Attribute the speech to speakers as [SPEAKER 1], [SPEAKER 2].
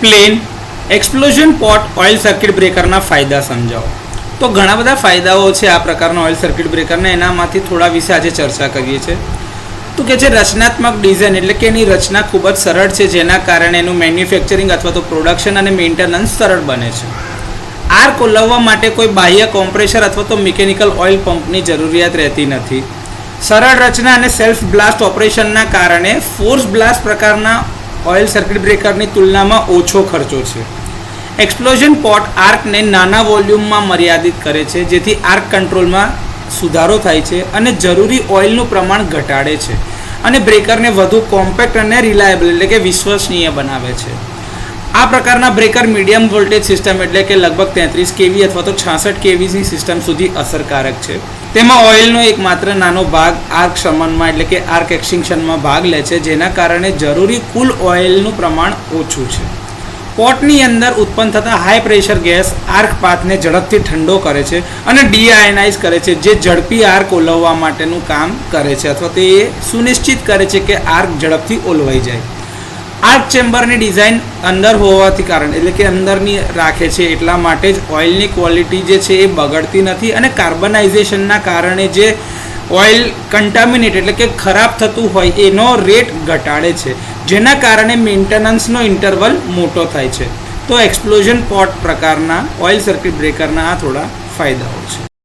[SPEAKER 1] Explain explosion pot oil circuit ब्रेकरना फायदा समझाओ। तो घણા બધા ફાયદાઓ છે આ પ્રકારના ઓઇલ સર્કિટ બ્રેકરના, એનામાંથી થોડા વિશે આજે ચર્ચા કરીએ છીએ। તો કે છે રચનાત્મક ડિઝાઇન એટલે કે એની રચના ખૂબ જ સરળ છે, જેના કારણે એનું મેન્યુફેક્ચરિંગ અથવા તો પ્રોડક્શન અને મેન્ટેનન્સ સરળ બને છે। આર્ક ઓલવવા માટે કોઈ બાહ્ય કોમ્પ્રેસર અથવા તો મિકેનિકલ ઓઇલ પંપની જરૂરિયાત રહેતી નથી। સરળ રચના અને સેલ્ફ બ્લાસ્ટ ઓપરેશનના કારણે ફોર્સ બ્લાસ્ટ પ્રકારના ઓઇલ સર્કિટ બ્રેકરની તુલનામાં ઓછો ખર્ચો છે। एक्सप्लोजन पॉट आर्कने नाना वॉल्यूमમાં મર્યાદિત કરે છે, જેથી આર્ક કંટ્રોલમાં સુધારો થાય છે અને જરૂરી ઓઇલનું પ્રમાણ ઘટાડે છે અને બ્રેકરને વધુ કોમ્પેક્ટ અને રિલાયબલ એટલે કે વિશ્વસનીય બનાવે છે। આ પ્રકારના બ્રેકર મીડિયમ વોલ્ટેજ સિસ્ટમ એટલે કે લગભગ 33 kV અથવા તો 66 kVની સિસ્ટમ સુધી અસરકારક છે। તેમાં ઓઇલનો એકમાત્ર નાનો ભાગ આર્ક શમનમાં એટલે કે આર્ક એક્સટિંક્શનમાં ભાગ લે છે, જેના કારણે જરૂરી કુલ ઓઇલનું પ્રમાણ ઓછું છે। પોટની અંદર ઉત્પન્ન થતા હાઈ પ્રેશર ગેસ આર્ક પાથને ઝડપથી ઠંડો કરે છે અને ડીઆયનાઇઝ કરે છે, જે ઝડપી આર્ક ઓલવવા માટેનું કામ કરે છે અથવા તો એ સુનિશ્ચિત કરે છે કે આર્ક ઝડપથી ઓલવાઈ જાય। આર્ક ચેમ્બરની ડિઝાઇન અંદર હોવાથી કારણે એટલે કે અંદરની રાખે છે, એટલા માટે જ ઓઇલની ક્વોલિટી જે છે એ બગડતી નથી અને કાર્બનાઇઝેશનના કારણે જે ઓઇલ કન્ટામિનેટ એટલે કે ખરાબ થતું હોય એનો રેટ ઘટાડે છે, જેના કારણે મેન્ટેનન્સનો ઇન્ટરવલ મોટો થાય છે। તો એક્સપ્લોઝન પોટ પ્રકારના ઓઇલ સર્કિટ બ્રેકરના આ થોડા ફાયદાઓ છે।